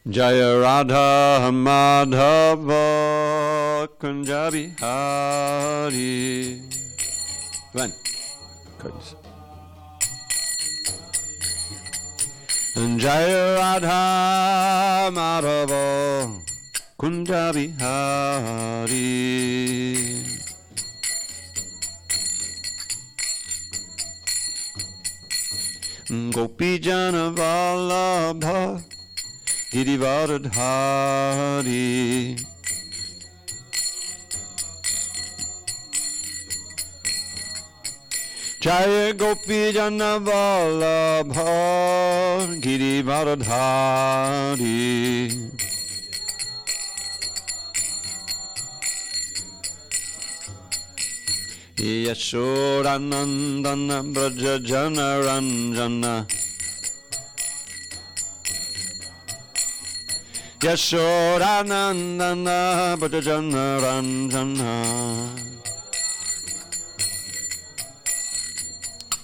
Jaya Radha Madhava Kunja Bihari. One. Jaya Radha Madhava Kunja Bihari. Gopi Jana Vallabha Girivardhari. Jaya Gopi Jana Vallabha Girivardhari. Yashodanandana Braja Jana Ranjana. Yashodanandana Braja Jana Ranjana.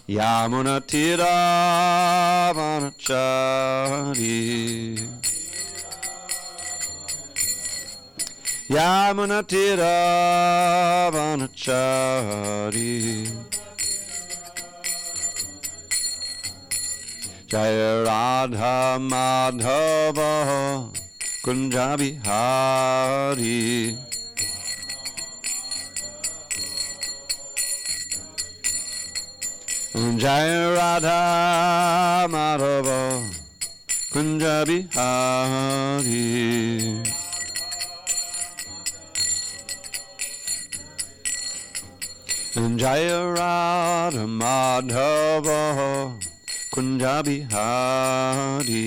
Yamuna Tira Vanachari. Yamuna Tira Vanachari. Jaya Radha Madhava Kunja Bihari. Jaya Radha Madhava Kunja Bihari. Jaya Radha Madhava Kunja Bihari.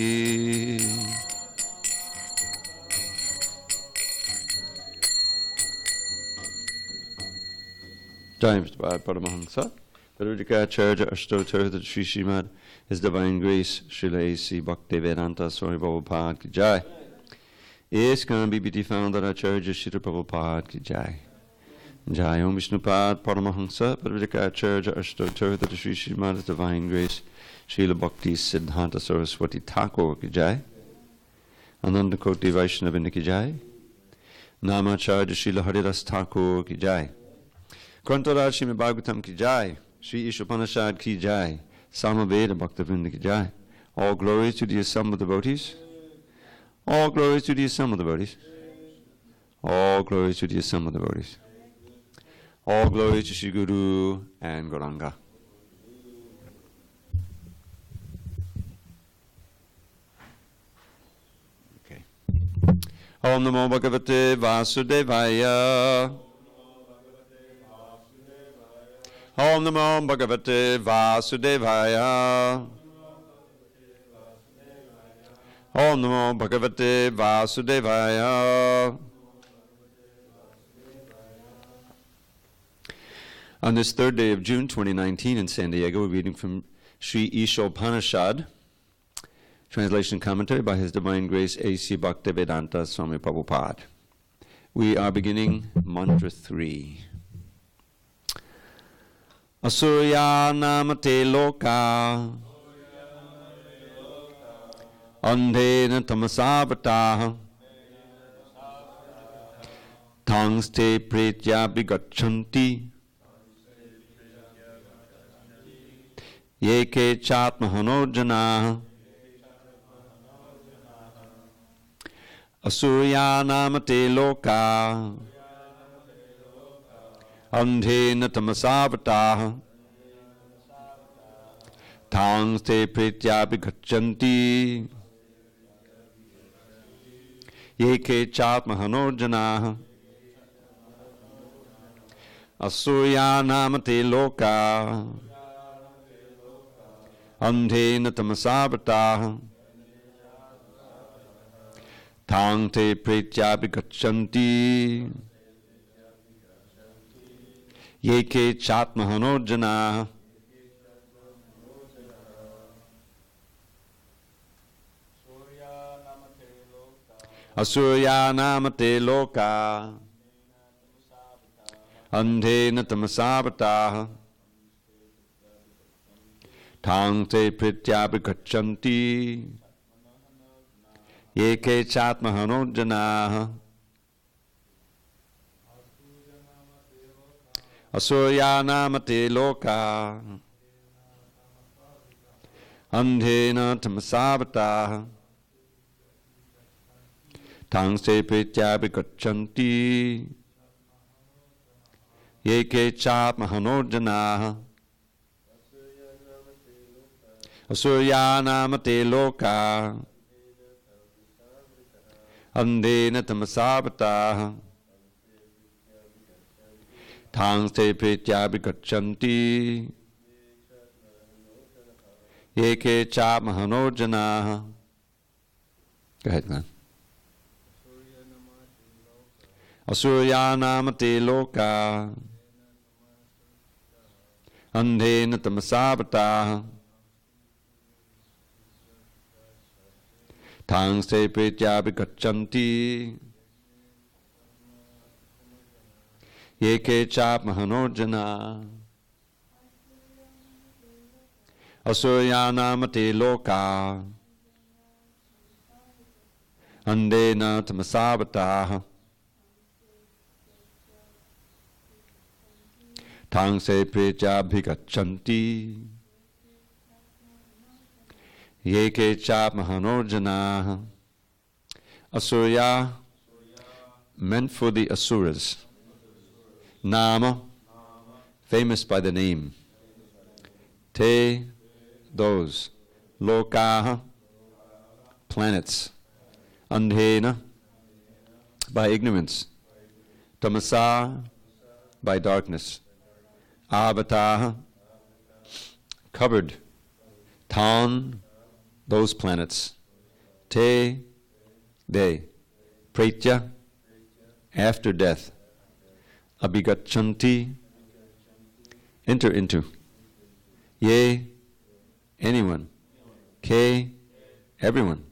Times by Paramahansa. Parvajikacharya Ashtotar Sri Srimad His Divine Grace Srila A.C. Bhaktivedanta Swami Prabhupada Ki Jai. ISKCON BBT Founder Acharya Srila Prabhupada Ki Jai. Jai Om Vishnupad Paramahansa Parvajikacharya Ashtotar Sri Srimad His Divine Grace Srila Bhakti Siddhanta Saraswati Thakur Ki Jai. Ananda Koti Vaishnavini Ki Jai. Namacharya Srila Haridas Thakur Ki Jai. Krantaraj Srimad Bhagavatam Ki Jai. Sri Ishopanishad Ki Jai. Samaveda Bhaktivinoda Ki Jai. All glories to the assembled devotees. All glories to the assembled devotees. All glories to the assembled devotees. All glories to Sri Guru and Gauranga. Okay. Om Namo Bhagavate Vasudevaya. Om Namo Bhagavate Vasudevaya. Om Namo Bhagavate Vasudevaya. On this third day of June 2019 in San Diego, we're reading from Sri Ishopanishad, translation and commentary by His Divine Grace A.C. Bhaktivedanta Swami Prabhupada. We are beginning Mantra 3. Asurya namate loka andhena tamasavata tangste pretya bigachanti yeke chatmahanojana. Asurya namate loka andhena tamasavata tangste pretya bigachanti yeke chatmahanojana. Asurya namate loka andhena tamasavata tangte pretya bigachanti yeke chatmahanojana. Asurya namate loka andhena tamasavata tangte pretya bigachanti Ye ke chatmahano janaha. Asuryanamate loka. Andhena tamasavata. Tangse prityabhikachanti. Ye ke chatmahano janaha. Asuryanamate loka. Andena tamasavata. Tangse prityabhikachanti. Ye ke chatmahano janaha. Go ahead, Glenn. Asuryanamate loka. Andhena tamasavata. Tangse prityabhikachanti. Ye ke chatmahano jana. Asuryanamate loka. Andhena tamasavata. Tangse prityabhikachanti. Ye ke chatmahano jana. Asurya, meant for the Asuras. Nama, famous by the name. Te, those. Lokaha, planets. Andhena, by ignorance. Tamasa, by darkness. Avataha, covered. Tan, those planets. Te, they. Pretya, after death. Abhigachanti, enter into. Ye, anyone. Ke, everyone.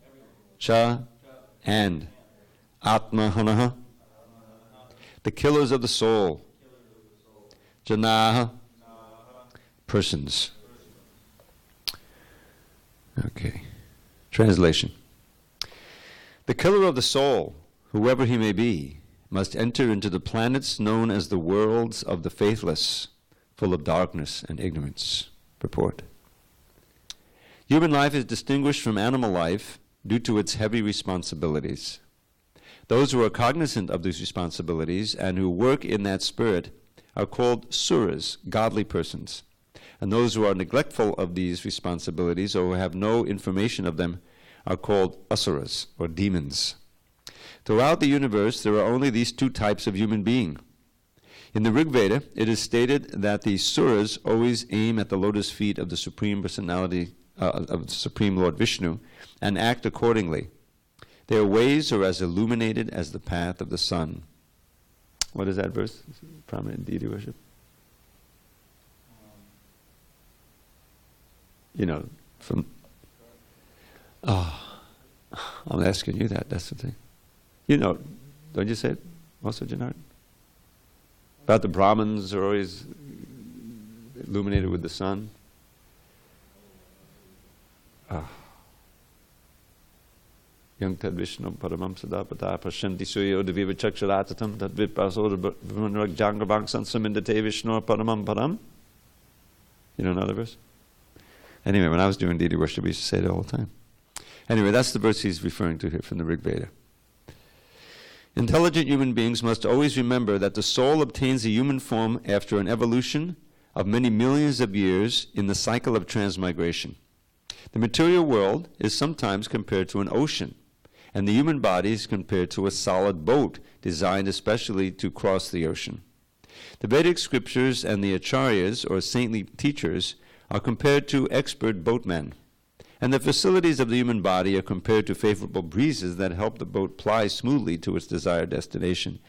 Cha, and. Atmahanaha, the killers of the soul. Janaha, persons. Okay. Translation. The killer of the soul, whoever he may be, must enter into the planets known as the worlds of the faithless, full of darkness and ignorance. Purport. Human life is distinguished from animal life due to its heavy responsibilities. Those who are cognizant of these responsibilities and who work in that spirit are called suras, godly persons. And those who are neglectful of these responsibilities or who have no information of them are called asuras, or demons. Throughout the universe, there are only these two types of human being. In the Rig Veda, it is stated that the suras always aim at the lotus feet of the Supreme Personality of the Supreme Lord Vishnu and act accordingly. Their ways are as illuminated as the path of the sun. What is that verse? Prominent deity worship. You know, from... Oh, I'm asking you that, that's the thing. You know, don't you say it also, Janard? About the Brahmins are always illuminated with the sun. Yang tad Vishnu paramam sadapata pashanti suyo deviva chakshuratatam tad vipasoda vunrag jangabang sansamindate Vishnu paramam param. You know another verse? Anyway, when I was doing deity worship, we used to say it all the time. Anyway, that's the verse he's referring to here from the Rig Veda. Intelligent human beings must always remember that the soul obtains a human form after an evolution of many millions of years in the cycle of transmigration. The material world is sometimes compared to an ocean, and the human body is compared to a solid boat designed especially to cross the ocean. The Vedic scriptures and the acharyas, or saintly teachers, are compared to expert boatmen, and the facilities of the human body are compared to favorable breezes that help the boat ply smoothly to its desired destination.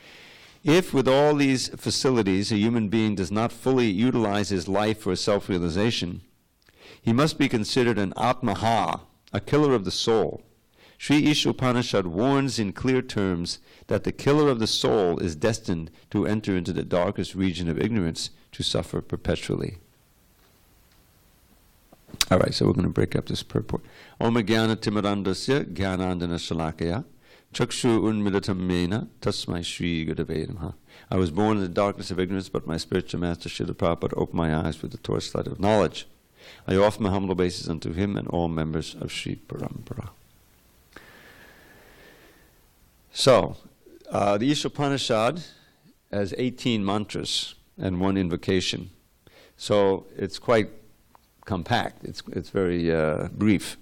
If, with all these facilities, a human being does not fully utilize his life for self-realization, he must be considered an Atmaha, a killer of the soul. Sri Isha Upanishad warns in clear terms that the killer of the soul is destined to enter into the darkest region of ignorance to suffer perpetually. All right, so we're going to break up this purport. Om Jnana Timirandasya Jnanandana Shalakaya Chakshu Unmilatam Mena Tasmai Shri Gurave Namaha. I was born in the darkness of ignorance, but my spiritual master Srila Prabhupada opened my eyes with the torchlight of knowledge. I offer my humble obeisance unto him and all members of Sri Parampara. So, the Ishopanishad has 18 mantras and one invocation. So it's quite compact. It's very brief.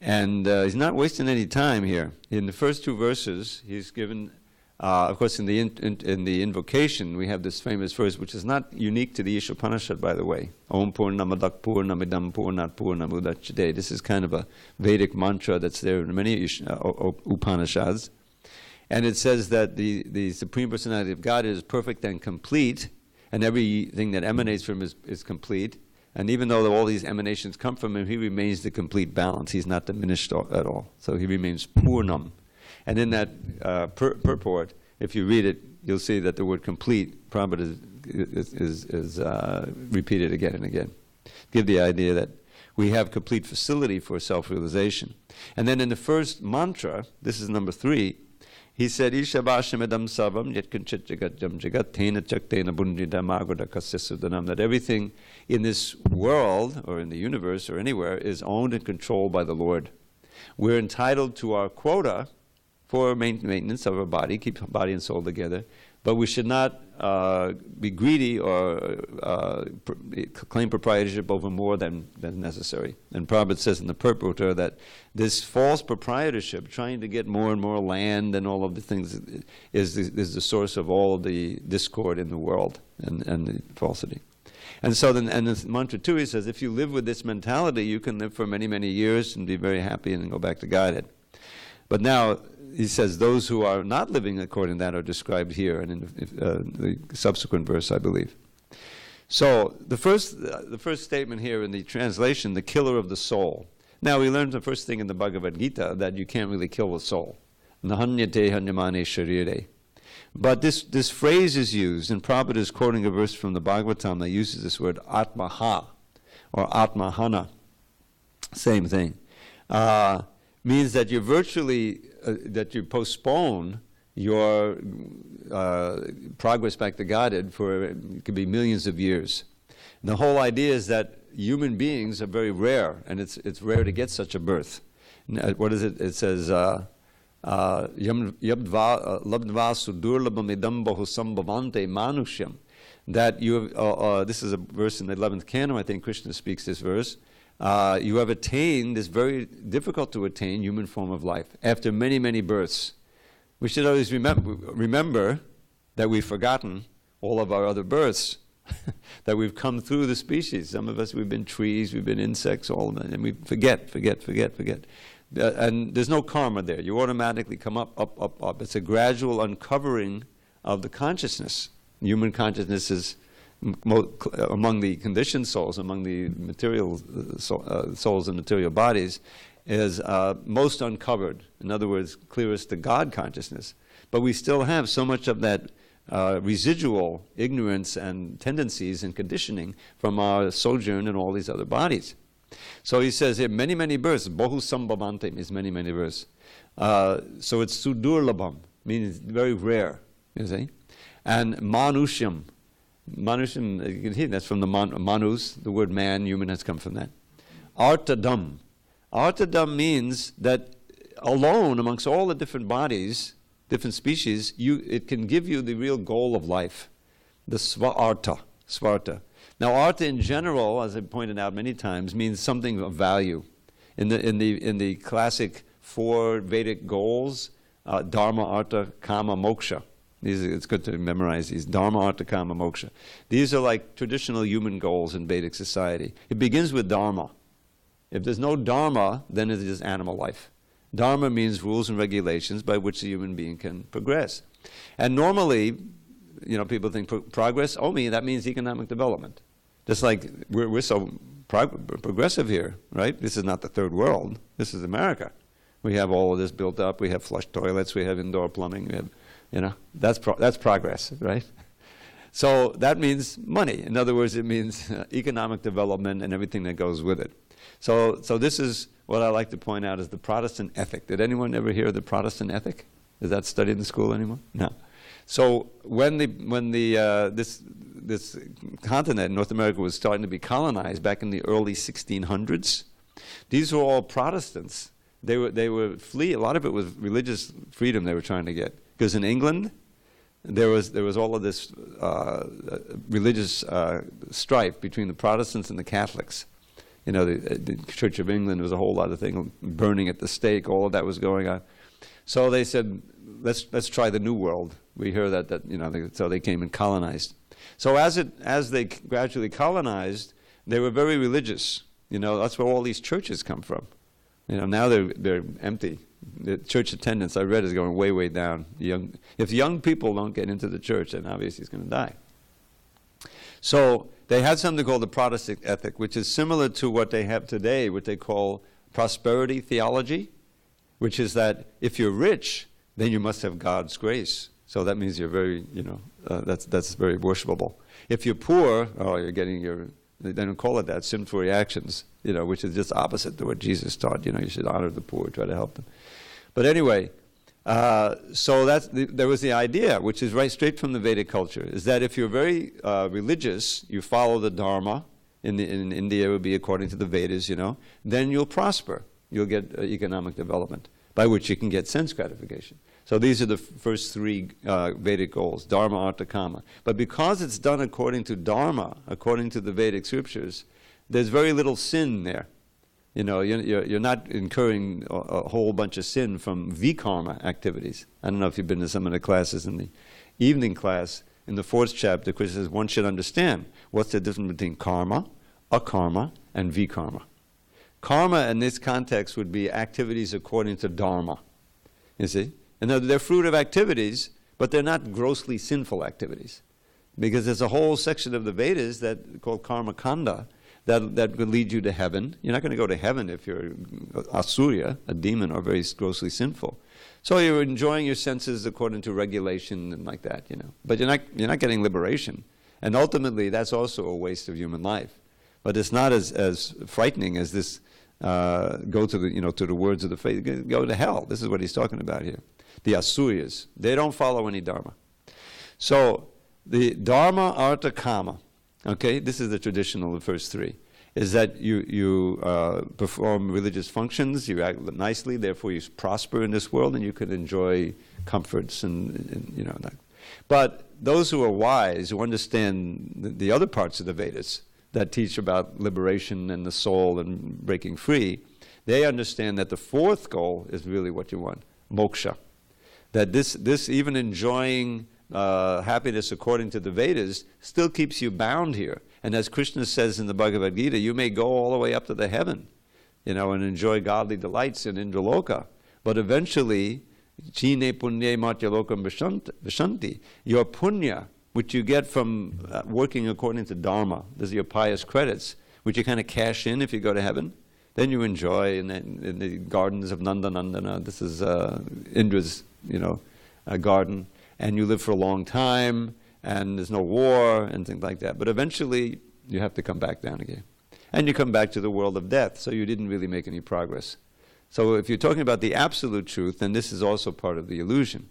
And he's not wasting any time here. In the first two verses, he's given, of course, in the invocation, we have this famous verse, which is not unique to the Ishopanishad, by the way. Om Purnamadak Purnamidam Purnat Purnamudachyate. This is kind of a Vedic mantra that's there in many Upanishads. And it says that the Supreme Personality of God is perfect and complete, and everything that emanates from him is complete. And even though all these emanations come from him, he remains the complete balance. He's not diminished at all. So he remains Purnam. And in that purport, if you read it, you'll see that the word complete, Prabhupada is repeated again and again. Give the idea that we have complete facility for self-realization. And then in the first mantra, this is number 3, he said, Ishabhashamedam savam yatkanchit jagat jagat tena chaktena bundidam agodakasisudanam, that everything in this world, or in the universe, or anywhere, is owned and controlled by the Lord. We're entitled to our quota for maintenance of our body, keep body and soul together, but we should not be greedy or claim proprietorship over more than necessary. And Prabhupada says in the purport that this false proprietorship, trying to get more and more land and all of the things, is the source of all of the discord in the world and the falsity. And so then, and in mantra 2, he says, if you live with this mentality, you can live for many, many years and be very happy and go back to Godhead. But now, he says those who are not living according to that are described here and in the subsequent verse, I believe. So the first statement here in the translation, the killer of the soul. Now we learned the first thing in the Bhagavad Gita that you can't really kill the soul. Nahanyate hanyamane sharire. But this phrase is used, and Prabhupada is quoting a verse from the Bhagavatam that uses this word atmaha or atmahana. Same thing. Means that you virtually that you postpone your progress back to Godhead for it could be millions of years. And the whole idea is that human beings are very rare, and it's rare to get such a birth. What is it? It says labdva sudurlabam idam bahusambhavante manushyam. That you have, this is a verse in the 11th canon, I think Krishna speaks this verse. You have attained this very difficult to attain human form of life after many, many births. We should always remember that we've forgotten all of our other births, that we've come through the species. Some of us, we've been trees, we've been insects, all of them, and we forget. And there's no karma there. You automatically come up. It's a gradual uncovering of the consciousness. Human consciousness is among the conditioned souls, among the material souls and material bodies, is most uncovered. In other words, clearest to God consciousness. But we still have so much of that residual ignorance and tendencies and conditioning from our sojourn in all these other bodies. So he says here, many, many births. Bohu sambhavante means many, many births. So it's sudurlabham, meaning very rare, you see. And manushyam, you can hear that's from the manus, the word man, human has come from that. Artadam. Artadam means that alone amongst all the different bodies, different species, it can give you the real goal of life, the svarta. Now artha in general, as I pointed out many times, means something of value. In the classic 4 Vedic goals, dharma, artha, kama, moksha. It's good to memorize these. Dharma, artha, kama, moksha. These are like traditional human goals in Vedic society. It begins with dharma. If there's no dharma, then it is animal life. Dharma means rules and regulations by which the human being can progress. And normally, people think progress, that means economic development. Just like we're so progressive here, right? This is not the third world. This is America. We have all of this built up. We have flush toilets. We have indoor plumbing. We have that's progress, right? So that means money. In other words, it means economic development and everything that goes with it. So this is what I like to point out as the Protestant ethic. Did anyone ever hear of the Protestant ethic? Is that studied in school anymore? No. So when this continent, North America, was starting to be colonized back in the early 1600s, these were all Protestants. They were flee. A lot of it was religious freedom they were trying to get. Because in England, there was all of this religious strife between the Protestants and the Catholics. You know, the Church of England was a whole lot of things, burning at the stake. All of that was going on. So they said, let's try the New World. We hear that you know, so they came and colonized. So as they gradually colonized, they were very religious. You know, that's where all these churches come from. You know, now they're empty. The church attendance, I read, is going way, way down. If young people don't get into the church, then obviously it's going to die. So they had something called the Protestant ethic, which is similar to what they have today, what they call prosperity theology, which is that if you're rich, then you must have God's grace. So that means you're very, you know, that's very worshipable. If you're poor, you're getting they don't call it that, sinful reactions, you know, which is just opposite to what Jesus taught. You know, you should honor the poor, try to help them. But anyway, so there was the idea, which is right straight from the Vedic culture, is that if you're very religious, you follow the Dharma. In India, it would be according to the Vedas, you know, then you'll prosper. You'll get economic development, by which you can get sense gratification. So these are the first three Vedic goals, Dharma, Artha, Kama. But because it's done according to Dharma, according to the Vedic scriptures, there's very little sin there. You know, you're not incurring a whole bunch of sin from vikarma activities. I don't know if you've been to some of the classes in the evening class. In the 4th chapter, Krishna says one should understand what's the difference between karma, akarma, and vikarma. Karma in this context would be activities according to Dharma, you see? And they're fruit of activities, but they're not grossly sinful activities. Because there's a whole section of the Vedas called karma kanda that would lead you to heaven. You're not going to go to heaven if you're asurya, a demon, or very grossly sinful. So you're enjoying your senses according to regulation and like that, you know. But you're not getting liberation. And ultimately, that's also a waste of human life. But it's not as frightening as this go to the words of the faith, go to hell. This is what he's talking about here. The Asuryas, they don't follow any Dharma. So the Dharma, Artha, Kama, okay, this is the traditional, the first three, is that you perform religious functions, you act nicely, therefore you prosper in this world and you can enjoy comforts and you know that. But those who are wise, who understand the other parts of the Vedas that teach about liberation and the soul and breaking free, they understand that the 4th goal is really what you want, moksha. That this even enjoying happiness according to the Vedas still keeps you bound here. And as Krishna says in the Bhagavad Gita, you may go all the way up to the heaven, you know, and enjoy godly delights in Indraloka. But eventually, chine punye matyalokam vishanti, your punya, which you get from working according to Dharma, these are your pious credits, which you kind of cash in if you go to heaven. Then you enjoy in the gardens of Nandanandana. This is Indra's, you know, garden, and you live for a long time, and there's no war and things like that. But eventually, you have to come back down again, and you come back to the world of death. So you didn't really make any progress. So if you're talking about the absolute truth, then this is also part of the illusion.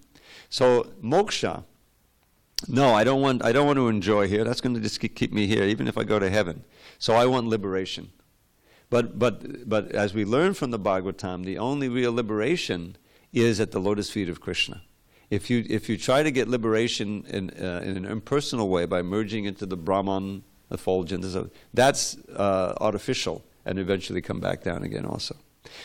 So moksha. No, I don't want to enjoy here. That's going to just keep me here, even if I go to heaven. So I want liberation. But as we learn from the Bhagavatam, the only real liberation is at the lotus feet of Krishna. If you try to get liberation in an impersonal way by merging into the Brahman effulgence, that's artificial, and eventually come back down again also.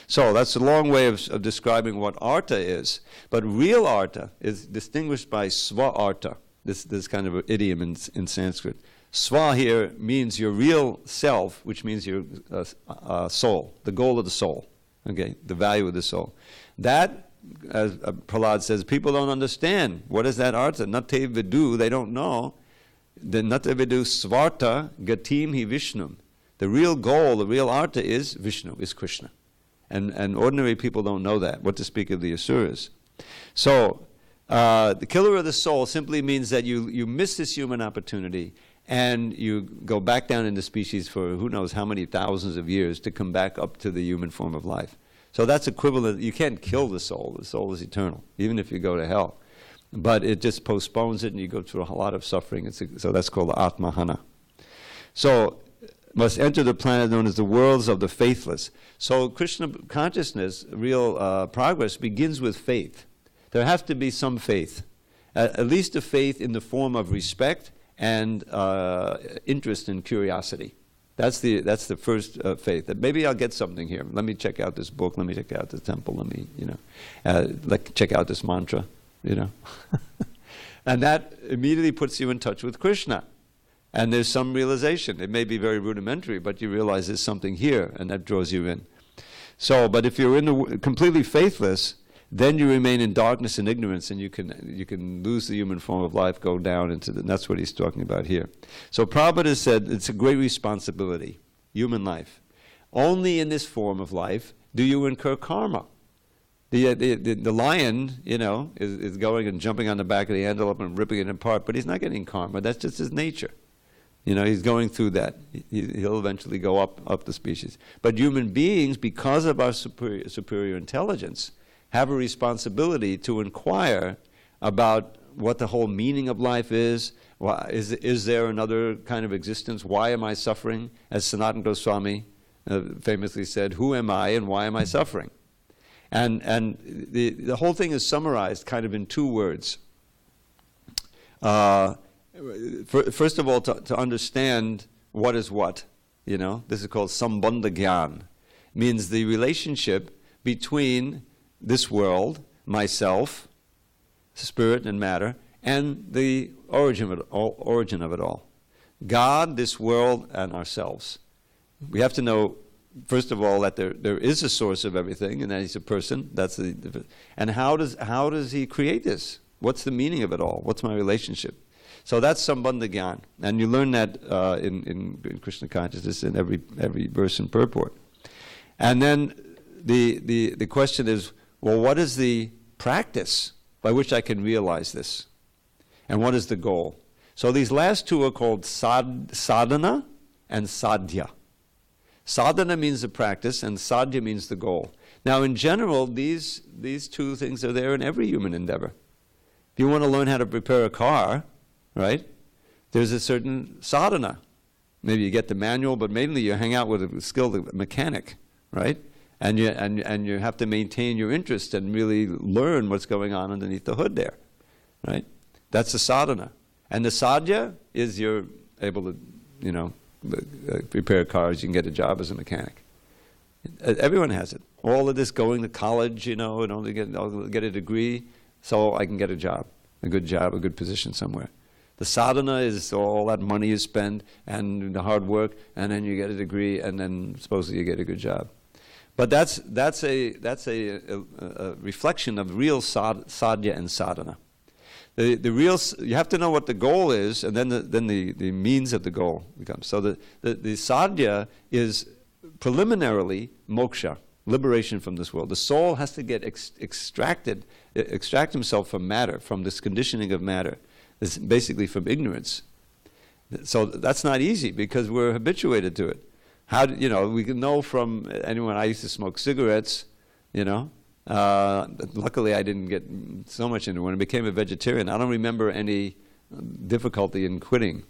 So that's a long way of describing what artha is. But real artha is distinguished by sva artha. This kind of an idiom in Sanskrit. Sva here means your real self, which means your soul, the goal of the soul, okay, the value of the soul. That, as Prahlad says, people don't understand. What is that artha? Nate vidu, they don't know. The nate vidu svarta gatim hi Vishnum. The real goal, the real artha is Vishnu, is Krishna. And ordinary people don't know that, what to speak of the Asuras. So, the killer of the soul simply means that you miss this human opportunity, and you go back down into species for who knows how many thousands of years to come back up to the human form of life. So that's equivalent. You can't kill the soul. The soul is eternal, even if you go to hell. But it just postpones it, and you go through a lot of suffering. So that's called Atmahana. So must enter the planet known as the worlds of the faithless. So Krishna consciousness, real progress, begins with faith. There has to be some faith, at least a faith in the form of respect and interest and curiosity. That's the first faith. That maybe I'll get something here. Let me check out this book. Let me check out the temple. Let me, check out this mantra. And that immediately puts you in touch with Krishna. And there's some realization. It may be very rudimentary, but you realize there's something here, and that draws you in. So, but if you're completely faithless, then you remain in darkness and ignorance, and you can lose the human form of life, go down into and that's what he's talking about here. So Prabhupada said it's a great responsibility, human life. Only in this form of life do you incur karma. The lion, is going and jumping on the back of the antelope and ripping it apart, but he's not getting karma. That's just his nature. He's going through that. He'll eventually go up the species. But human beings, because of our superior intelligence, have a responsibility to inquire about what the whole meaning of life is. Is there another kind of existence? Why am I suffering? As Sanatana Goswami famously said, who am I and why am I suffering? And the whole thing is summarized kind of in two words. First of all, to understand what is what, this is called sambandha gyan, means the relationship between this world, myself, spirit and matter, and the origin of it all. God, this world, and ourselves. We have to know, first of all, that there is a source of everything, and that he's a person. And how does he create this? What's the meaning of it all? What's my relationship? So that's sambandha gyan, and you learn that in Krishna consciousness in every verse and purport. And then the question is, well, what is the practice by which I can realize this? And what is the goal? So these last two are called sadhana and sadhya. Sadhana means the practice, and sadhya means the goal. Now, in general, these two things are there in every human endeavor. If you want to learn how to prepare a car, right, there's a certain sadhana. Maybe you get the manual, but mainly you hang out with a skilled mechanic, right? And you have to maintain your interest and really learn what's going on underneath the hood there, right? That's the sadhana. And the sadhya is you're able to, prepare cars. You can get a job as a mechanic. Everyone has it. All of this going to college, and only get a degree so I can get a good position somewhere. The sadhana is all that money you spend and the hard work, and then you get a degree, and then supposedly you get a good job. But that's a reflection of real sadhya and sadhana. The real, you have to know what the goal is, and then the means of the goal becomes. So the sadhya is preliminarily moksha, liberation from this world. The soul has to get extract himself from matter, from this conditioning of matter. It's basically from ignorance. So that's not easy because we're habituated to it. We can know from anyone. I used to smoke cigarettes, luckily I didn't get so much into it. When I became a vegetarian, I don't remember any difficulty in quitting.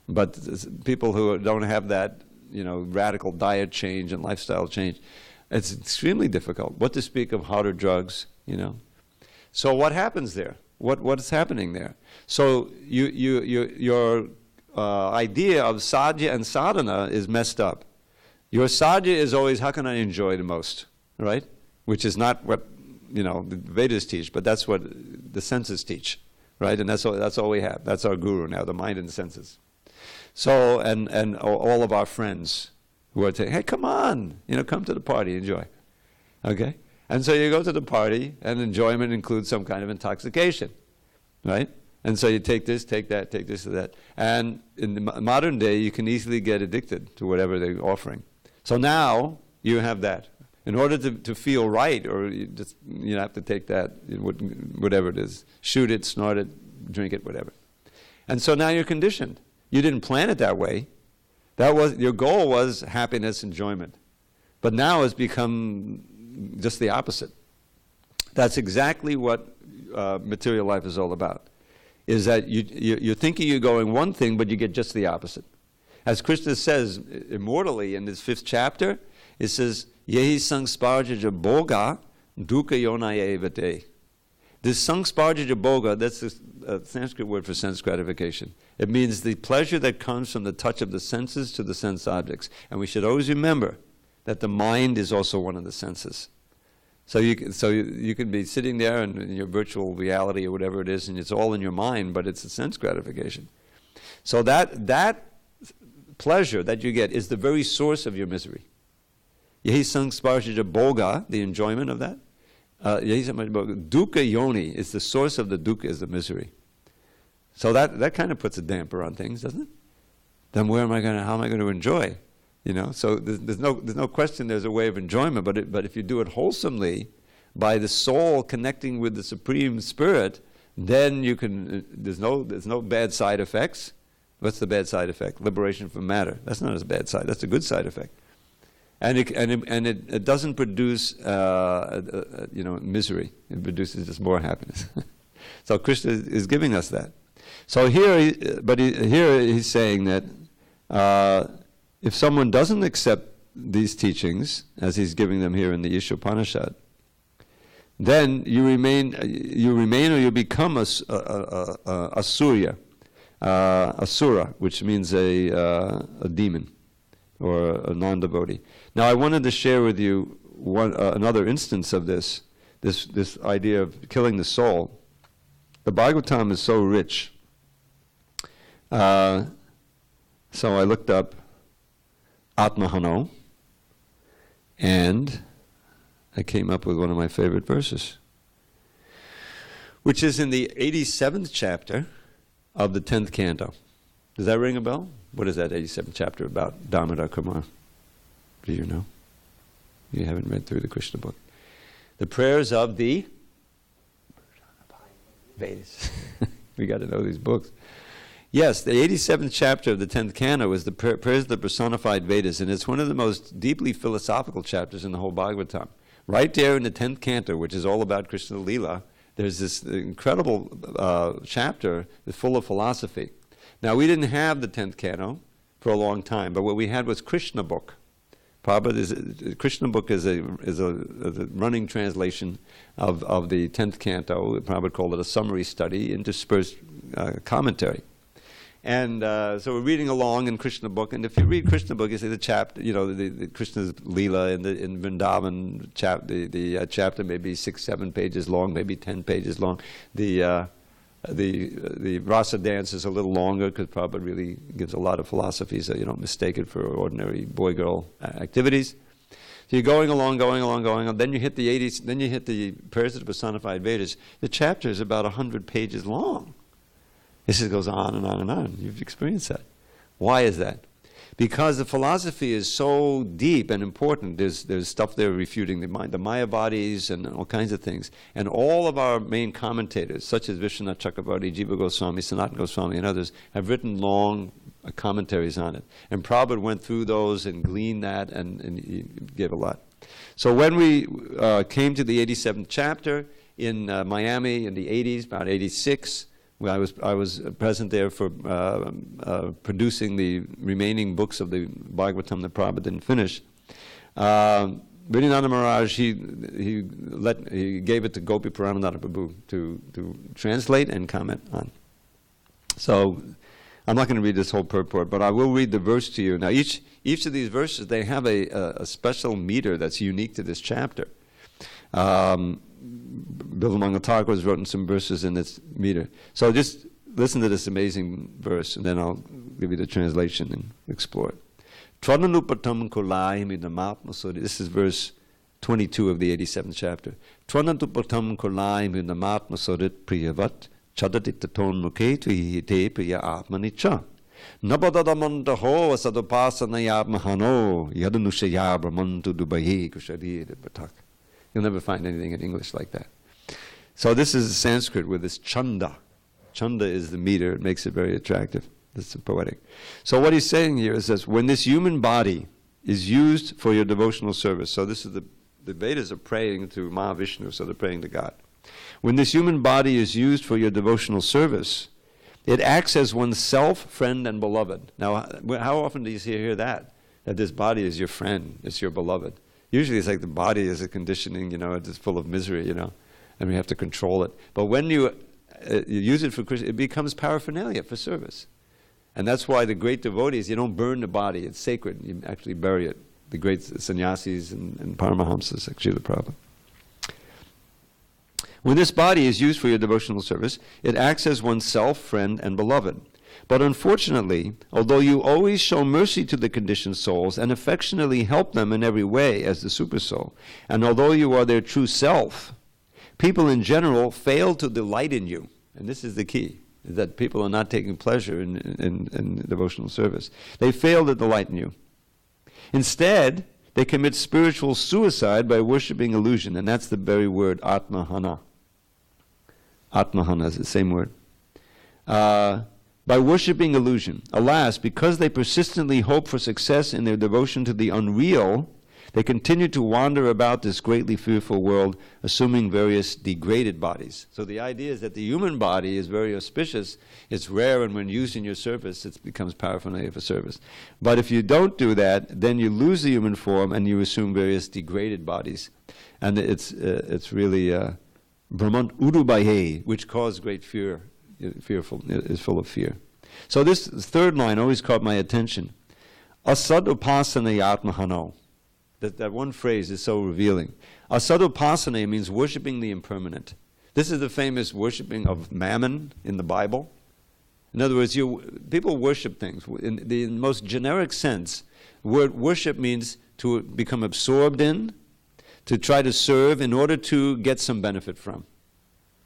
But people who don't have that, radical diet change and lifestyle change, it's extremely difficult. What to speak of harder drugs, So what happens there? What's happening there? So your idea of sadhya and sadhana is messed up. Your sadhya is always, how can I enjoy the most, right? Which is not what, the Vedas teach, but that's what the senses teach, right? And that's all we have. That's our guru now, the mind and the senses. So, and all of our friends who are saying, hey, come on, come to the party, enjoy, okay? And so you go to the party, and enjoyment includes some kind of intoxication, right? And so you take this, take that, take this or that. And in the modern day, you can easily get addicted to whatever they're offering. So now you have that. In order to feel right, or you have to take that, whatever it is, shoot it, snort it, drink it, whatever. And so now you're conditioned. You didn't plan it that way. That was your goal was happiness, enjoyment. But now it's become just the opposite. That's exactly what material life is all about. Is that you're thinking you're going one thing, but you get just the opposite. As Krishna says immortally in his 5th chapter, it says, Yehi sangsparjaja boga dukkha yonaya evate. This sangsparjaja boga, that's the Sanskrit word for sense gratification. It means the pleasure that comes from the touch of the senses to the sense objects. And we should always remember that the mind is also one of the senses. So you can be sitting there in your virtual reality or whatever it is, and it's all in your mind, but it's a sense gratification. So that pleasure that you get is the very source of your misery. Yehi sangsparjaja boga, the enjoyment of that. Dukkha yoni is the source of the dukkha, is the misery. So that kind of puts a damper on things, doesn't it? Then how am I going to enjoy? You know, so there's no question there's a way of enjoyment, but if you do it wholesomely, by the soul connecting with the Supreme Spirit, then you can. There's no bad side effects. What's the bad side effect? Liberation from matter. That's not a bad side. That's a good side effect. And it doesn't produce misery. It produces just more happiness. So Krishna is giving us that. So here he's saying that if someone doesn't accept these teachings, as he's giving them here in the Ishopanishad, then you remain or you become a surya, asura, which means a demon or a non-devotee. Now, I wanted to share with you another instance of this idea of killing the soul. The Bhagavatam is so rich. So I looked up Atmahano, and I came up with one of my favorite verses, which is in the 87th chapter of the 10th canto. Does that ring a bell? What is that 87th chapter about? Damodar Kumar. Do you know? You haven't read through the Krishna book. The prayers of the Vedas. We got to know these books. Yes, the 87th chapter of the 10th canto is the prayers of the personified Vedas, and it's one of the most deeply philosophical chapters in the whole Bhagavatam. Right there in the 10th canto, which is all about Krishna Leela, there's this incredible chapter that's full of philosophy. Now, we didn't have the 10th canto for a long time, but what we had was Krishna book. Krishna book is a running translation of the 10th canto. Prabhupada called it a summary study, interspersed commentary. And so we're reading along in Krishna book, and if you read Krishna book, you see the chapter, the Krishna's Leela in Vrindavan, the chapter may be 6-7 pages long, maybe 10 pages long. The rasa dance is a little longer because Prabhupada really gives a lot of philosophy, so you don't mistake it for ordinary boy-girl activities. So you're going along. Then you hit the 80s. Then you hit the prayers of the personified Vedas. The chapter is about 100 pages long. This goes on and on and on. You've experienced that. Why is that? Because the philosophy is so deep and important. There's stuff there refuting the Mayavadis and all kinds of things. And all of our main commentators, such as Vishwanath Chakravarti, Jiva Goswami, Sanatana Goswami, and others, have written long commentaries on it. And Prabhupada went through those and gleaned that, and he gave a lot. So when we came to the 87th chapter in Miami in the 80s, about 86, I was present there for producing the remaining books of the Bhagavatam that Prabhupada didn't finish. Vidyananda Maharaj, he gave it to Gopi Paramananda Prabhu to translate and comment on. So I'm not going to read this whole purport, but I will read the verse to you. Now each of these verses, they have a special meter that's unique to this chapter. Bilvamangal Thakur has written some verses in this meter. So just listen to this amazing verse, and then I'll give you the translation and explore it. This is verse 22 of the 87th chapter. Twananupatam kolai minamatma sorit priyavat chadaditaton muketvi priya atmanicha. Nabadadamantaho asadopasanayatmahano yadunushaya brahmantu dubaye kushari batak. You'll never find anything in English like that. So this is Sanskrit with this chanda. Chanda is the meter. It makes it very attractive. This is poetic. So what he's saying here is this: when this human body is used for your devotional service, so this is the Vedas are praying to Mahavishnu, so they're praying to God. When this human body is used for your devotional service, it acts as one's self, friend, and beloved. Now, how often do you hear that? That this body is your friend, it's your beloved. Usually it's like the body is a conditioning, it's full of misery, and we have to control it. But when you use it for Krishna, it becomes paraphernalia for service. And that's why the great devotees, you don't burn the body, it's sacred, you actually bury it. The great sannyasis and Paramahamsas, like Srila Prabhupada. When this body is used for your devotional service, it acts as one's self, friend, and beloved. But unfortunately, although you always show mercy to the conditioned souls and affectionately help them in every way as the supersoul, and although you are their true self, people in general fail to delight in you. And this is the key, that people are not taking pleasure in devotional service. They fail to delight in you. Instead, they commit spiritual suicide by worshipping illusion, and that's the very word atmahana. Atmahana is the same word. By worshipping illusion. Alas, because they persistently hope for success in their devotion to the unreal, they continue to wander about this greatly fearful world, assuming various degraded bodies. So the idea is that the human body is very auspicious, it's rare, and when used in your service, it becomes paraphernalia for service. But if you don't do that, then you lose the human form and you assume various degraded bodies. And it's really Brahman Urubaye, which causes great fear. Fearful is full of fear. So this third line always caught my attention. Asad upasana yatmahano. That one phrase is so revealing. Asad upasana means worshipping the impermanent. This is the famous worshipping of mammon in the Bible. In other words, people worship things. In the most generic sense, worship means to become absorbed in, to try to serve in order to get some benefit from.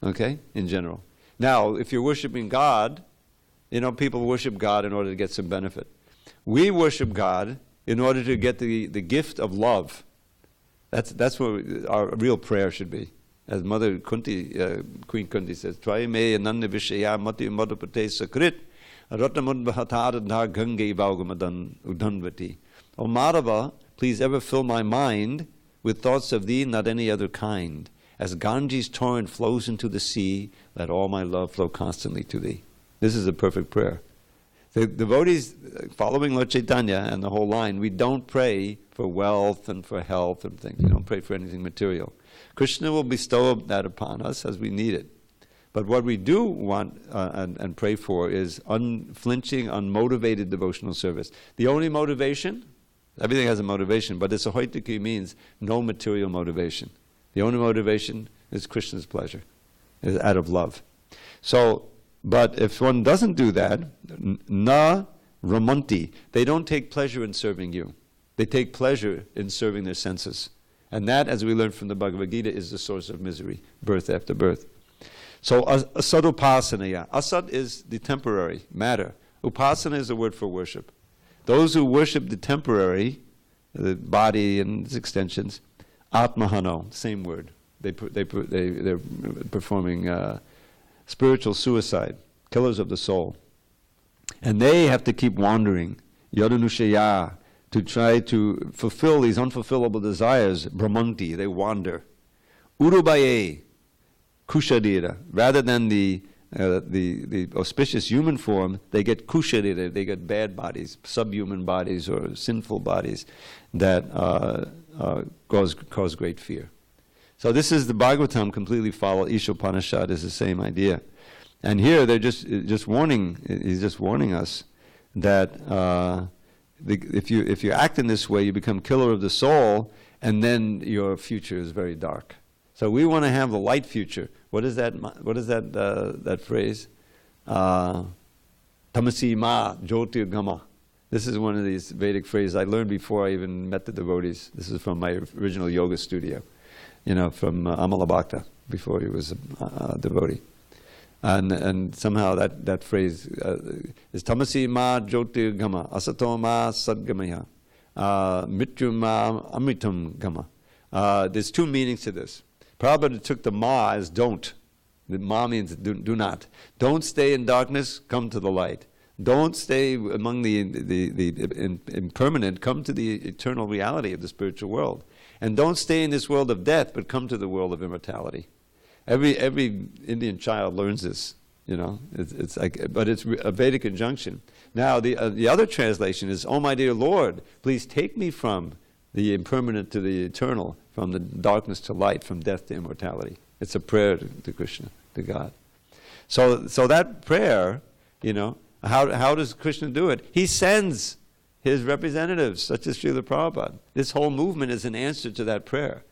Okay? In general. Now, if you're worshiping God, people worship God in order to get some benefit. We worship God in order to get the gift of love. That's what our real prayer should be. As Mother Kunti, Queen Kunti says, Trai me ananda vishaya mati madhupate sakrit ratamud bhatarada gange vaugamadan udhanvati. O Madhava, please ever fill my mind with thoughts of thee, not any other kind. As Ganges torrent flows into the sea, let all my love flow constantly to thee. This is a perfect prayer. The devotees following Lord Chaitanya and the whole line, we don't pray for wealth and for health and things. We don't pray for anything material. Krishna will bestow that upon us as we need it. But what we do want and pray for is unflinching, unmotivated devotional service. The only motivation, everything has a motivation, but it's a hoitiki means no material motivation. The only motivation is Krishna's pleasure, is out of love. So, but if one doesn't do that, na ramanti, they don't take pleasure in serving you. They take pleasure in serving their senses. And that, as we learned from the Bhagavad Gita, is the source of misery, birth after birth. So, asad upasanaya. Asad is the temporary matter. Upasana is the word for worship. Those who worship the temporary, the body and its extensions, atmahano, same word. They're performing spiritual suicide, killers of the soul. And they have to keep wandering, yadanushaya, to try to fulfill these unfulfillable desires, brahmanti, they wander. Urubaye, kushadira, rather than the auspicious human form, they get kushadira, they get bad bodies, subhuman bodies or sinful bodies that cause great fear. So this is the Bhagavatam completely follow. Ishopanishad is the same idea. And here they're just warning, he's just warning us that if you act in this way, you become killer of the soul, and then your future is very dark. So we want to have the light future. What is that? What is that phrase? Tamasi ma jyotirgama. This is one of these Vedic phrases I learned before I even met the devotees. This is from my original yoga studio, from Amalabhakta, before he was a devotee. And somehow that phrase is Tamasi ma jyotirgama, asato ma sadgamaya, mrityu ma amritam gama. There's two meanings to this. Prabhupada took the ma as don't. The ma means do not. Don't stay in darkness, come to the light. Don't stay among the impermanent. Come to the eternal reality of the spiritual world. And don't stay in this world of death, but come to the world of immortality. Every Indian child learns this, you know. It's like, but it's a Vedic injunction. Now, the other translation is, "Oh, my dear Lord, please take me from the impermanent to the eternal, from the darkness to light, from death to immortality." It's a prayer to Krishna, to God. So that prayer, you know, how does Krishna do it? He sends his representatives, such as Srila Prabhupada. This whole movement is an answer to that prayer.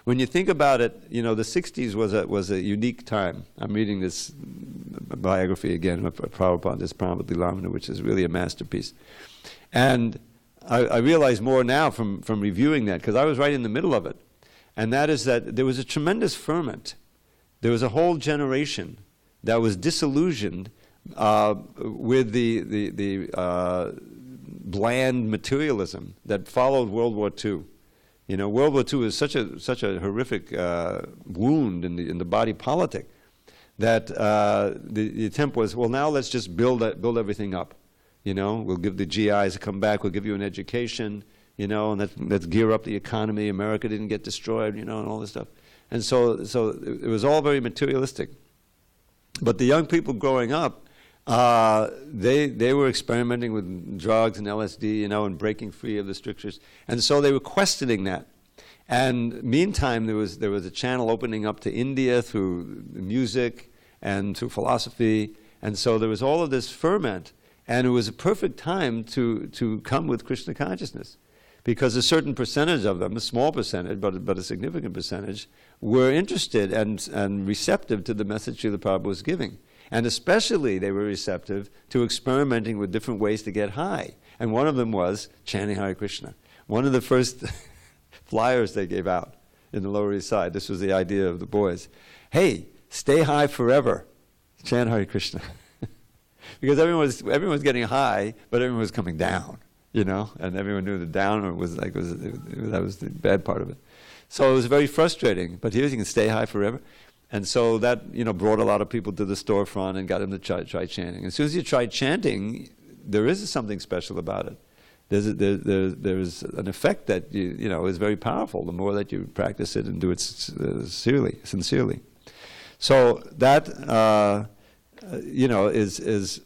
When you think about it, you know, the 60s was a unique time. I'm reading this biography again of Prabhupada, this Prabhupada Lilamrita, which is really a masterpiece. And I realize more now from reviewing that, because I was right in the middle of it. And that is that there was a tremendous ferment. There was a whole generation that was disillusioned with the bland materialism that followed World War II. You know, World War II is such a horrific wound in the body politic that the attempt was, well, now let's just build everything up. You know, we'll give the GIs a come back, we'll give you an education, you know, and let's gear up the economy. America didn't get destroyed, you know, and all this stuff. And so it was all very materialistic. But the young people growing up, they were experimenting with drugs and LSD, you know, and breaking free of the strictures. And so they were questioning that. And meantime, there was a channel opening up to India through music and through philosophy. And so there was all of this ferment. And it was a perfect time to come with Krishna consciousness. Because a certain percentage of them, a small percentage, but a significant percentage, were interested and receptive to the message Srila Prabhupada was giving. And especially they were receptive to experimenting with different ways to get high. And one of them was chanting Hare Krishna. One of the first flyers they gave out in the Lower East Side, this was the idea of the boys. Hey, stay high forever. Chant Hare Krishna. Because everyone was getting high, but everyone was coming down, you know, and everyone knew the down was that was the bad part of it. So it was very frustrating. But here you can stay high forever. And so that, you know, brought a lot of people to the storefront and got them to try chanting. As soon as you try chanting, there is something special about it. There's an effect that you know is very powerful. The more that you practice it and do it sincerely. So that you know is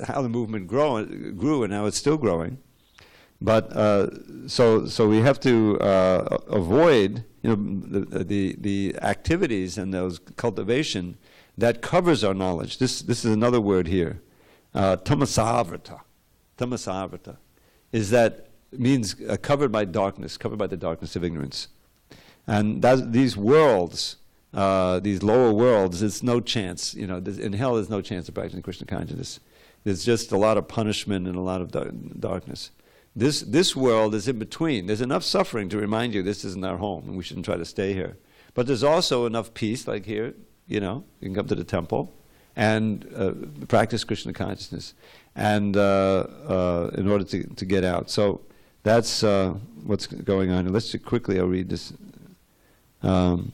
how the movement grew, and now it's still growing. But so we have to avoid, you know, the activities and those cultivation that covers our knowledge. This is another word here, tamasavrata. Tamasavrata is that means covered by darkness, covered by the darkness of ignorance. And these worlds, these lower worlds, there's no chance. You know, in hell, there's no chance of practicing Krishna consciousness. There's just a lot of punishment and a lot of darkness. This world is in between. There's enough suffering to remind you this isn't our home and we shouldn't try to stay here. But there's also enough peace, like here, you know, you can come to the temple and practice Krishna consciousness and in order to get out. So that's what's going on. And let's quickly, I'll read this. And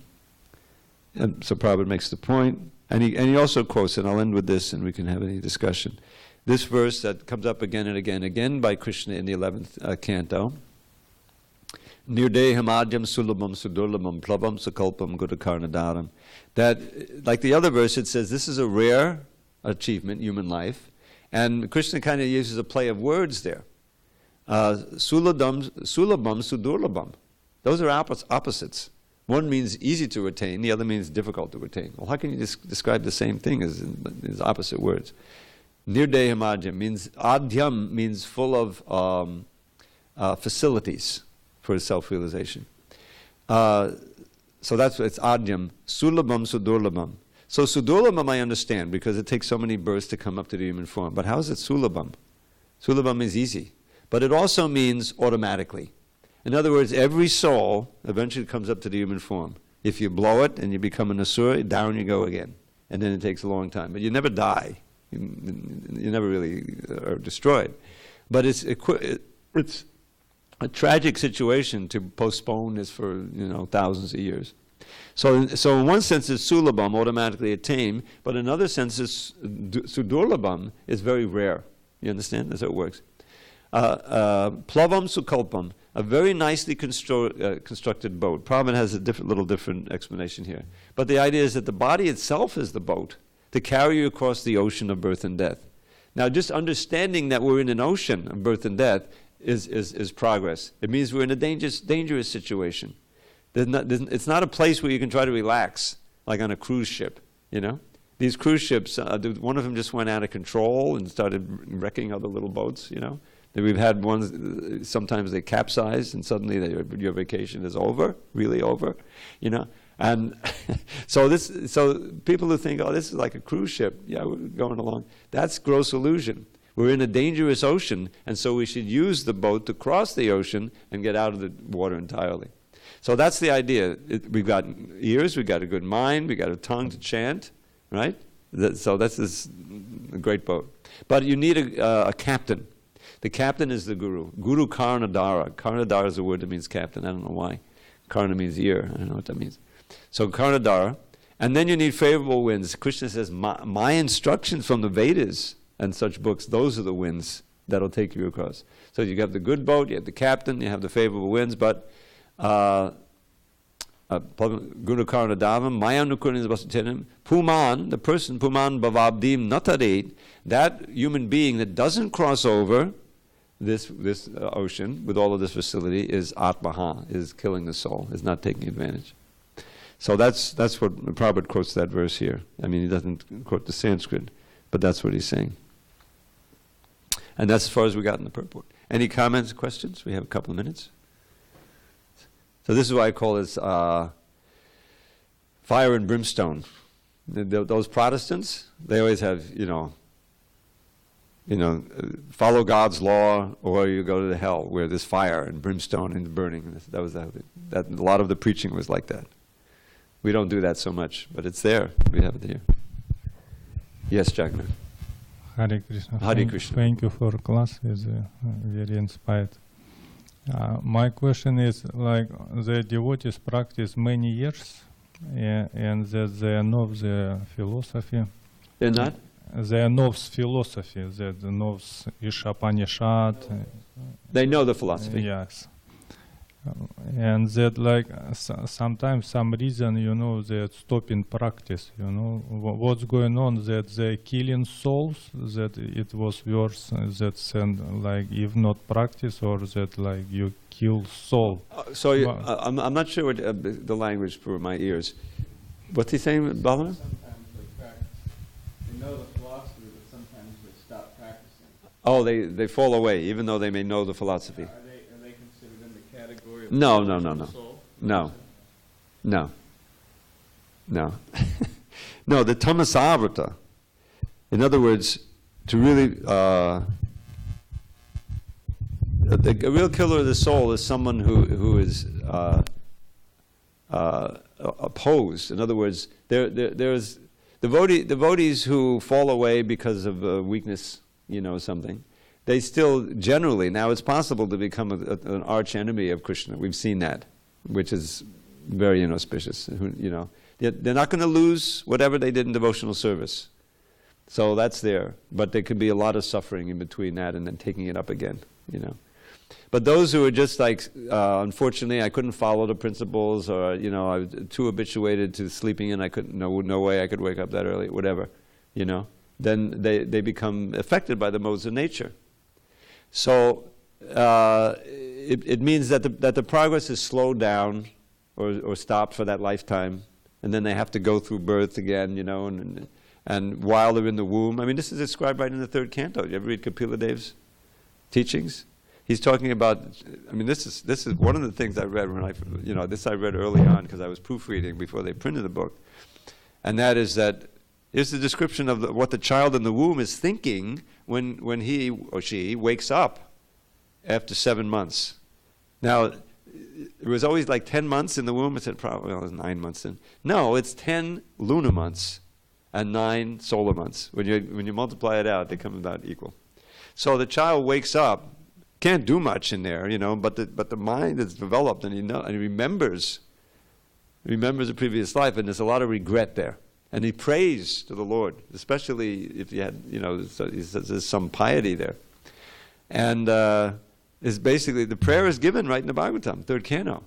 so Prabhupada makes the point. And he also quotes, and I'll end with this and we can have any discussion. This verse that comes up again and again by Krishna in the 11th canto. Nirdeham adyam sulabam sudurlabam plabam sakalpam gudakarnadaram. That, like the other verse, it says this is a rare achievement, human life. And Krishna kind of uses a play of words there. Sulabam sudurlabam. Those are opposites. One means easy to attain, the other means difficult to attain. Well, how can you describe the same thing as opposite words? Nirdeham adyam means, adyam means full of facilities for self-realization. So that's it's adyam. Sulabam sudurlabam. So sudurlabam I understand because it takes so many births to come up to the human form. But how is it sulabam? Sulabam means easy. But it also means automatically. In other words, every soul eventually comes up to the human form. If you blow it and you become an asura, down you go again. And then it takes a long time. But you never die. You never really are destroyed. But it's a tragic situation to postpone this for, you know, thousands of years. So in one sense it's sulabam, automatically attained, but in another sense it's sudurlabam, is very rare. You understand? That's how it works. Plavam sukalpam, a very nicely constructed boat. Prabhupada has a little different explanation here. But the idea is that the body itself is the boat to carry you across the ocean of birth and death. Now, just understanding that we're in an ocean of birth and death is progress. It means we're in a dangerous situation. It's not a place where you can try to relax, like on a cruise ship, you know? These cruise ships, one of them just went out of control and started wrecking other little boats, you know? We've had ones, sometimes they capsize and suddenly your vacation is over, really over, you know? And so people who think, oh, this is like a cruise ship, yeah, we're going along, that's gross illusion. We're in a dangerous ocean, and so we should use the boat to cross the ocean and get out of the water entirely. So that's the idea. We've got ears, we've got a good mind, we've got a tongue to chant, right? So that's this great boat. But you need a captain. The captain is the guru. Guru Karnadara. Karnadara is a word that means captain. I don't know why. Karna means ear. I don't know what that means. So Karnadara. And then you need favorable winds. Krishna says, my instructions from the Vedas and such books, those are the winds that'll take you across. So you have the good boat, you have the captain, you have the favorable winds, but Guru Karnadavam, Mayanukurin Vasutinim, Puman, the person, Puman Bhavabdim Natarit, that human being that doesn't cross over this ocean with all of this facility is Atmaha, is killing the soul, is not taking advantage. So that's what Prabhupada quotes that verse here. I mean, he doesn't quote the Sanskrit, but that's what he's saying. And that's as far as we got in the purport. Any comments, questions? We have a couple of minutes. So this is why I call this fire and brimstone. Those Protestants, they always have, follow God's law or you go to the hell where there's fire and brimstone and burning. That a lot of the preaching was like that. We don't do that so much, but it's there. We have it here. Yes, Jagannath. Hare Krishna. Hare Krishna. Thank you for class. It's very inspired. My question is, like, the devotees practice many years, and that they know the philosophy. They're not? They know philosophy, that knows Ishopanishad. They know the philosophy. Yes. And that, like, sometimes some reason, they stop in practice, what's going on, that they're killing souls, that it was worse, that send, like, if not practice, or that, like, you kill soul. I'm not sure what the language for my ears. What's he saying, Balaram? Sometimes they practice. They know the philosophy, but sometimes they stop practicing. Oh, they fall away, even though they may know the philosophy. Are they considered in the category of No. soul? No. No, the tamasavrata. In other words, to really, a real killer of the soul is someone who is opposed. In other words, there's devotees who fall away because of weakness, something. They still generally, now it's possible to become an arch enemy of Krishna. We've seen that, which is very inauspicious. They're not going to lose whatever they did in devotional service. So that's there. But there could be a lot of suffering in between that and then taking it up again, But those who are just like, unfortunately, I couldn't follow the principles, or, I was too habituated to sleeping in, I couldn't, no way I could wake up that early, whatever, then they become affected by the modes of nature. So it means that the progress is slowed down or stopped for that lifetime, and then they have to go through birth again, and while they're in the womb. I mean, this is described right in the third canto. You ever read Kapila Dev's teachings? He's talking about, this is one of the things I read when this I read early on because I was proofreading before they printed the book. And that is that here's the description of what the child in the womb is thinking when he or she wakes up after 7 months. Now, it was always like 10 months in the womb. I said, probably it was 9 months in. No, it's 10 lunar months and 9 solar months. When you multiply it out, they come about equal. So the child wakes up, can't do much in there, but the mind is developed, and he remembers the previous life, and there's a lot of regret there. And he prays to the Lord, especially if you had, so he says there's some piety there. And is basically, the prayer is given right in the Bhagavatam, third canto.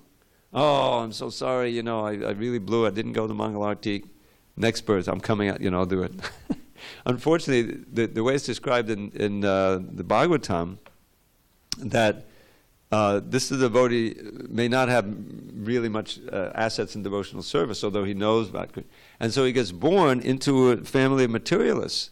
Oh, I'm so sorry, I really blew it. I didn't go to Mangalarti. Next birth, I'm coming out, I'll do it. Unfortunately, the way it's described in the Bhagavatam, that this devotee may not have really much assets in devotional service, although he knows about Krishna. And so he gets born into a family of materialists.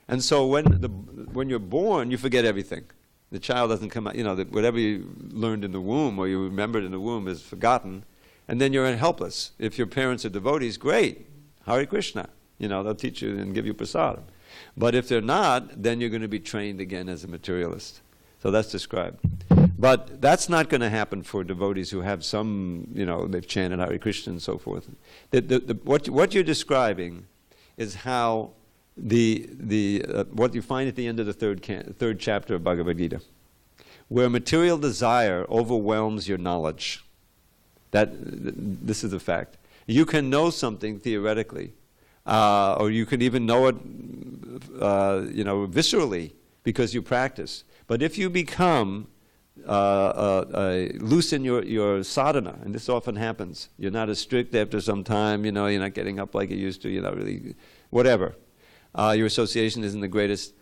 And so when you're born, you forget everything. The child doesn't come out, whatever you learned in the womb or you remembered in the womb is forgotten. And then you're helpless. If your parents are devotees, great. Hare Krishna. They'll teach you and give you prasadam. But if they're not, then you're going to be trained again as a materialist. So that's described. But that's not going to happen for devotees who have some, they've chanted Hare Krishna and so forth. What you're describing is how what you find at the end of the third chapter of Bhagavad Gita, where material desire overwhelms your knowledge. This is a fact. You can know something theoretically, or you can even know it, viscerally because you practice. But if you become loosen your sadhana, and this often happens, you're not as strict after some time, you're not getting up like you used to, you're not really, whatever. Your association isn't the greatest.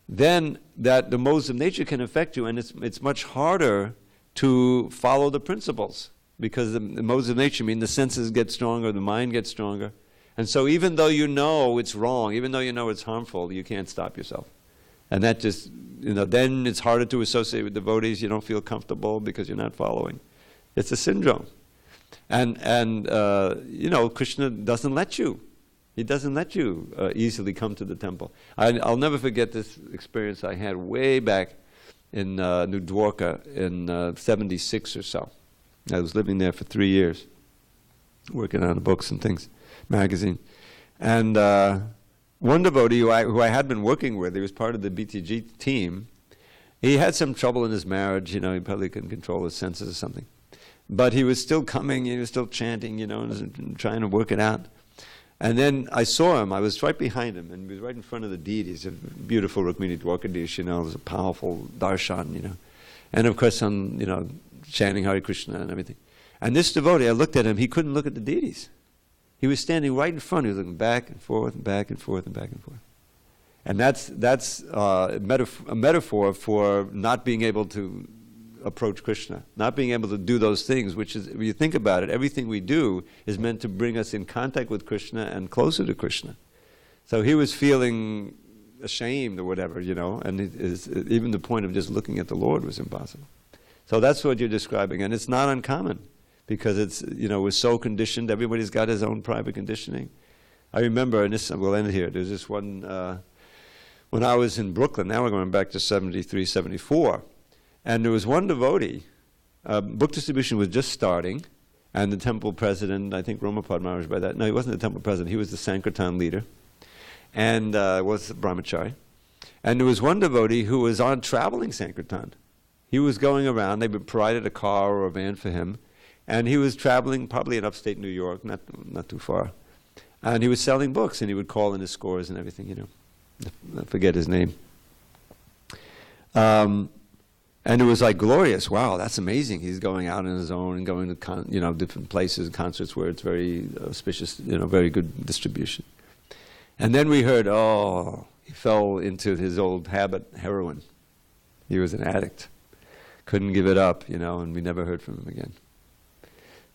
Then the modes of nature can affect you, and it's much harder to follow the principles, because the modes of nature mean the senses get stronger, the mind gets stronger. And so even though you know it's wrong, even though you know it's harmful, you can't stop yourself. And that just, then it's harder to associate with devotees. You don't feel comfortable because you're not following. It's a syndrome. And Krishna doesn't let you. He doesn't let you easily come to the temple. I'll never forget this experience I had way back in New Dwarka in 76 or so. I was living there for 3 years, working on books and things, magazine. And one devotee who I had been working with, he was part of the BTG team, he had some trouble in his marriage, he probably couldn't control his senses or something. But he was still coming, he was still chanting, and trying to work it out. And then I saw him, I was right behind him, and he was right in front of the deities, a beautiful Rukmini Dwarkadish, it was a powerful darshan, And of course I'm, chanting Hare Krishna and everything. And this devotee, I looked at him, he couldn't look at the deities. He was standing right in front, he was looking back and forth and back and forth and back and forth. And that's a metaphor for not being able to approach Krishna, not being able to do those things, which is, when you think about it, everything we do is meant to bring us in contact with Krishna and closer to Krishna. So he was feeling ashamed or whatever, and even the point of just looking at the Lord was impossible. So that's what you're describing, and it's not uncommon, because it's, we're so conditioned, everybody's got his own private conditioning. I remember, and this, we'll end here, there's this one, when I was in Brooklyn, now we're going back to 73, 74, and there was one devotee, book distribution was just starting, and the temple president, I think Romapad Maharaj by that, no, he wasn't the temple president, he was the Sankirtan leader, and was brahmachari. And there was one devotee who was on traveling Sankirtan. He was going around, they provided a car or a van for him, and he was traveling probably in upstate New York, not too far. And he was selling books, and he would call in his scores and everything, I forget his name. And it was like glorious. Wow, that's amazing. He's going out on his own and going to different places, concerts where it's very auspicious, very good distribution. And then we heard, he fell into his old habit, heroin. He was an addict. Couldn't give it up, and we never heard from him again.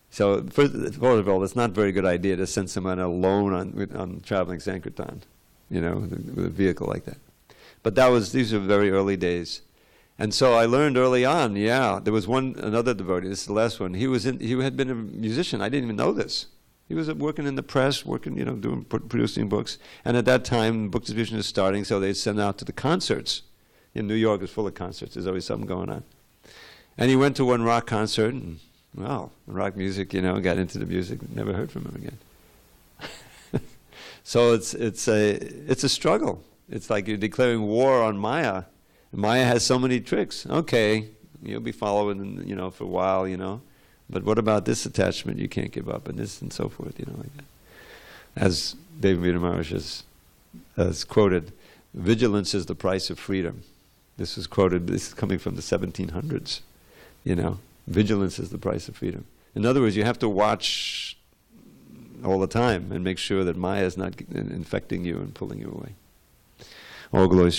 So, first of all, it's not a very good idea to send someone alone on traveling Sankirtan, with a vehicle like that. But these were very early days. And so I learned early on, there was another devotee, this is the last one, he had been a musician, I didn't even know this. He was working in the press, producing books, and at that time, book distribution was starting, so they'd send out to the concerts. In New York, it's full of concerts, there's always something going on. And he went to one rock concert, and rock music, got into the music, never heard from him again. So it's a struggle. It's like you're declaring war on Maya. Maya has so many tricks. Okay, you'll be following, for a while, but what about this attachment you can't give up, and this and so forth, like that. As Devamita Maharaj has quoted, vigilance is the price of freedom. This is quoted, this is coming from the 1700s. You know, vigilance is the price of freedom. In other words, you have to watch all the time and make sure that Maya is not infecting you and pulling you away. All glories